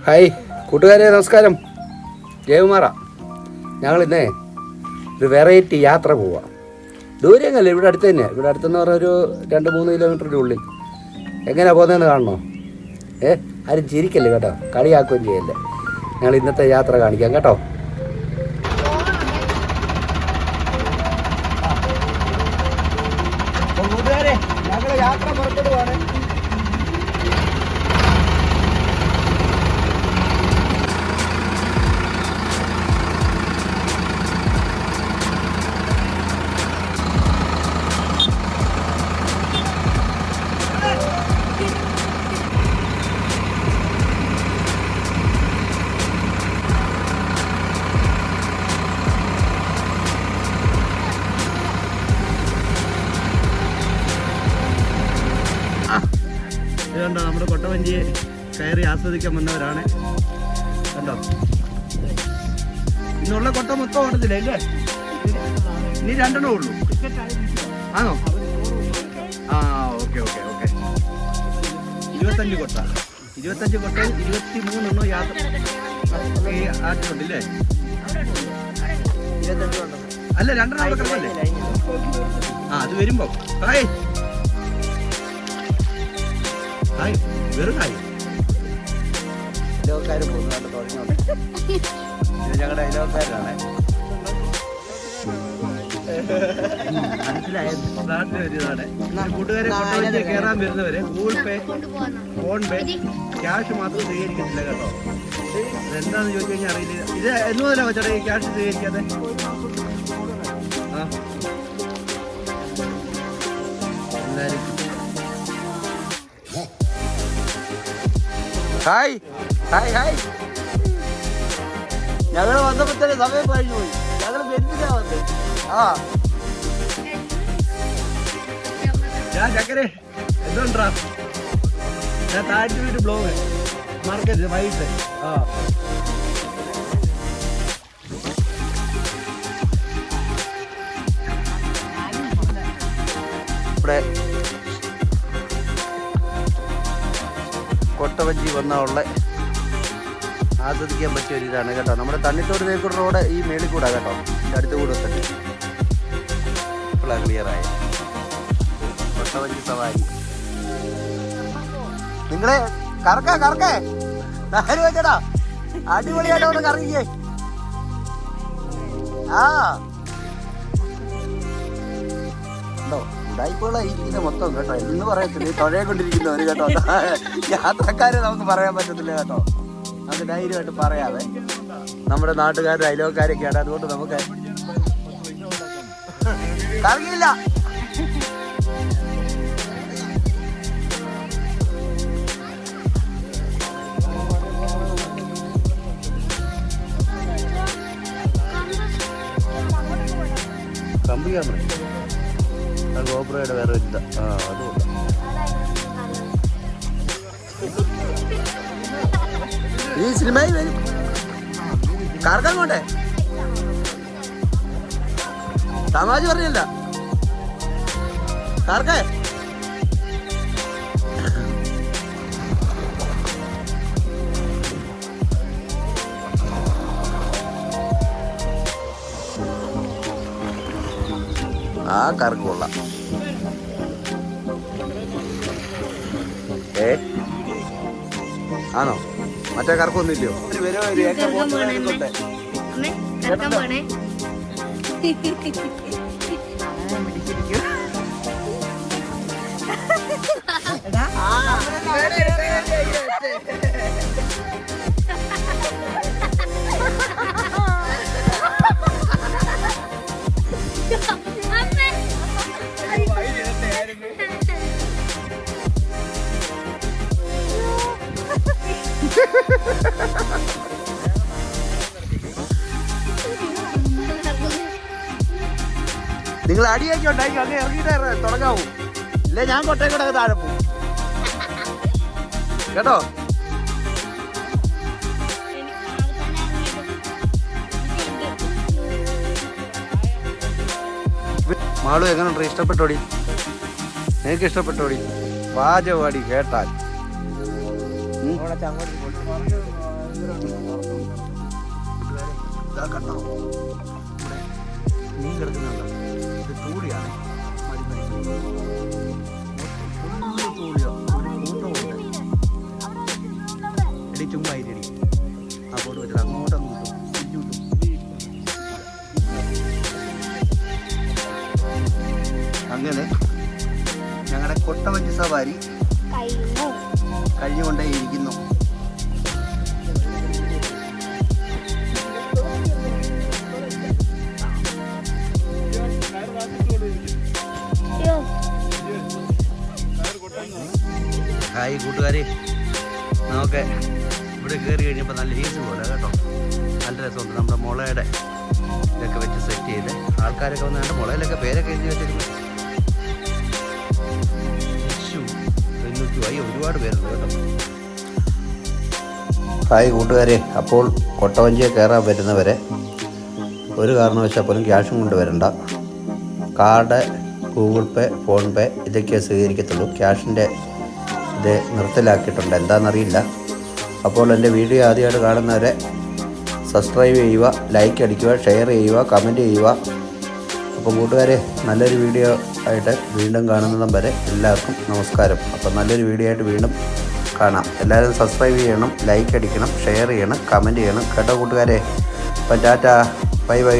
Hi കൂട്ടുകാരെ, നമസ്കാരം. ജയകുമാറാ. ഞങ്ങളിന്നേ ഒരു വെറൈറ്റി യാത്ര പോവാം. ദൂരെയല്ല, ഇവിടെ അടുത്ത് തന്നെ. ഇവിടെ അടുത്തെന്ന് പറഞ്ഞാൽ ഒരു 2-3 കിലോമീറ്ററിൻ്റെ ഉള്ളിൽ. എങ്ങനെയാണ് പോകുന്നതെന്ന് കാണണോ? ആരും ചിരിക്കല്ലേ കേട്ടോ, കളിയാക്കുകയും ചെയ്യല്ലേ. ഞങ്ങൾ ഇന്നത്തെ യാത്ര കാണിക്കാം കേട്ടോ. കൂട്ടുകാരെ, ഞങ്ങൾ യാത്ര പുറപ്പെടുവാണ്. കണ്ടോ, നമ്മുടെ കൊട്ടവഞ്ചിയെ കയറി ആസ്വദിക്കാൻ വന്നവരാണ്. കണ്ടോ, ഇന്നുള്ള കൊട്ട മൊത്തം ഓടത്തില്ല അല്ലേ? ഇനി 2 ഉള്ളൂ. ആണോ? ആ, ഓക്കെ ഓക്കെ ഓക്കെ. 25 കൊട്ട, 25 കൊട്ടയിൽ 23 യാത്ര ആറ്റുണ്ടല്ലേ? അല്ല, 2 കിടക്കല്ലേ? ആ, അത് വരുമ്പോ വെറും അയലോക്കാർ പോകുന്നതായിട്ട് തുടങ്ങിയോട്ടെ. ഇത് ഞങ്ങളുടെ അയലോക്കാരാണ്. മനസ്സിലായത് നാട്ടിൽ വരുന്നതാണ്. കൂട്ടുകാരെ കൊട്ടവഞ്ചി കയറാൻ വരുന്നവര് ഗൂഗിൾ പേ, ഫോൺ പേ, ക്യാഷ് മാത്രം സ്വീകരിക്കത്തില്ല കേട്ടോ. എന്താന്ന് ചോദിച്ചു കഴിഞ്ഞാൽ അറിയില്ല. ഇത് എന്ന് മുതലാ ചേട്ടാ ഈ ക്യാഷ് സ്വീകരിക്കാതെ? എല്ലാരും ഹായ് ഹായ് ഹായ്. ഞങ്ങൾ വന്നപ്പോഴത്തേക്ക് സമയം കഴിഞ്ഞു പോയി. ഞങ്ങൾ ബെഞ്ചിലാ വന്നത്. ഞാൻ ചക്കരെ എന്തുണ്ടാ, ഞാൻ താഴ്ത്തി വീട്ട് ബ്ലോഗ് മാർക്കറ്റ് വൈകിട്ട്. ഇവിടെ കൊട്ടവഞ്ചി വന്നുള്ള ആസ്വദിക്കാൻ പറ്റിയ ഒരു ഇതാണ് കേട്ടോ. നമ്മുടെ തണ്ണിത്തോട് തേക്കൂട് റോഡ് ഈ മേളിൽ കൂടാ കേട്ടോ, അടുത്ത് കൂടെ തന്നെ. ഇപ്പോഴാണ് ക്ലിയറായ കൊട്ടവഞ്ചി സവാരി. നിങ്ങളെ കറക്കേ നാല് വെച്ചടാ, അടിപൊളിയായിട്ട് ഒന്ന് കറങ്ങിക്കേ. ഉടായിപ്പുകളായിരിക്കുന്ന മൊത്തം കേട്ടോ, എന്ന് പറയത്തില്ല. തൊഴയെ കൊണ്ടിരിക്കുന്നവര് കേട്ടോ, യാത്രക്കാരെ നമുക്ക് പറയാൻ പറ്റത്തില്ല കേട്ടോ. നമുക്ക് ധൈര്യമായിട്ട് പറയാതെ നമ്മുടെ നാട്ടുകാരും അയലോക്കാരൊക്കെയാണ്. അതുകൊണ്ട് നമുക്ക് കറങ്ങിയില്ല. കമ്പി ക്യാമറ ഗോപ്രോയുടെ വേറെ ഇല്ല. അതുകൊണ്ട് ഈ സിനിമയിൽ വരും. കറക്കാൻ പോണ്ടേ? തമാശ പറഞ്ഞില്ല, കറക്കേ. ആ കറക്ക് കൊള്ളാം. ആണോ? മറ്റേ കറക്കൊന്നും ഇല്ലയോ? നിങ്ങൾ അടിയൊക്കെ ഉണ്ടാക്കി അങ്ങ് ഇറങ്ങിയിട്ട് തുടങ്ങാവൂ, ഇല്ലേ ഞാൻ കൊട്ടയും കൂടെ താഴെ പോകും കേട്ടോ. മാളു എങ്ങനെയുണ്ട്? ഇഷ്ടപ്പെട്ടോടി? നിങ്ങൾക്ക് ഇഷ്ടപ്പെട്ടോടി? വാചകവാടി കേട്ടാൽ ഇതാ കണ്ടോ, ഇവിടെ മീൻ കിടക്കുന്നുണ്ടോ? ഇത് തൂളിയാണ്. തൂളിയോ കൂട്ടമുണ്ട്. എടി ചുമ്മാ ഇരടി അങ്ങോട്ട് വെച്ചിട്ട് അങ്ങോട്ടൊന്നും കിട്ടും, ഇങ്ങോട്ടും. അങ്ങനെ ഞങ്ങളുടെ കൊട്ടവഞ്ചി സവാരി കഴിഞ്ഞുകൊണ്ടേയിരിക്കുന്നു. ഹായ് കൂട്ടുകാരെ, നമുക്ക് ഇവിടെ കയറി കഴിഞ്ഞപ്പോൾ നല്ല ഹീസ് പോലെ കേട്ടോ, നല്ല രസമുണ്ട്. നമ്മുടെ മുളയുടെ ഇതൊക്കെ വെച്ച് സെറ്റ് ചെയ്ത് ആൾക്കാരൊക്കെ വന്ന് കണ്ട് മുളയിലൊക്കെ പേരൊക്കെ എഴുതി വെച്ചിരുന്നു. ഒരുപാട് പേരുണ്ട് കേട്ടോ. ഹായ് കൂട്ടുകാരെ, അപ്പോൾ കൊട്ടവഞ്ചിയെ കയറാൻ വരുന്നവരെ ഒരു കാരണവശാൽ പോലും ക്യാഷും കൊണ്ട് വരണ്ട. കാർഡ്, ഗൂഗിൾ പേ, ഫോൺ പേ ഇതൊക്കെ സ്വീകരിക്കത്തുള്ളൂ. ക്യാഷിൻ്റെ ഇത് നിർത്തലാക്കിയിട്ടുണ്ട്, എന്താണെന്നറിയില്ല. അപ്പോൾ എൻ്റെ വീഡിയോ ആദ്യമായിട്ട് കാണുന്നവരെ സബ്സ്ക്രൈബ് ചെയ്യുക, ലൈക്ക് അടിക്കുക, ഷെയർ ചെയ്യുക, കമൻറ്റ് ചെയ്യുക. അപ്പോൾ കൂട്ടുകാരെ, നല്ലൊരു വീഡിയോ ആയിട്ട് വീണ്ടും കാണുന്നതും വരെ എല്ലാവർക്കും നമസ്കാരം. അപ്പോൾ നല്ലൊരു വീഡിയോ ആയിട്ട് വീണ്ടും കാണാം. എല്ലാവരും സബ്സ്ക്രൈബ് ചെയ്യണം, ലൈക്ക് അടിക്കണം, ഷെയർ ചെയ്യണം, കമൻറ്റ് ചെയ്യണം കേട്ടോ കൂട്ടുകാരെ. അപ്പം ടാറ്റാ, ബൈ ബൈ.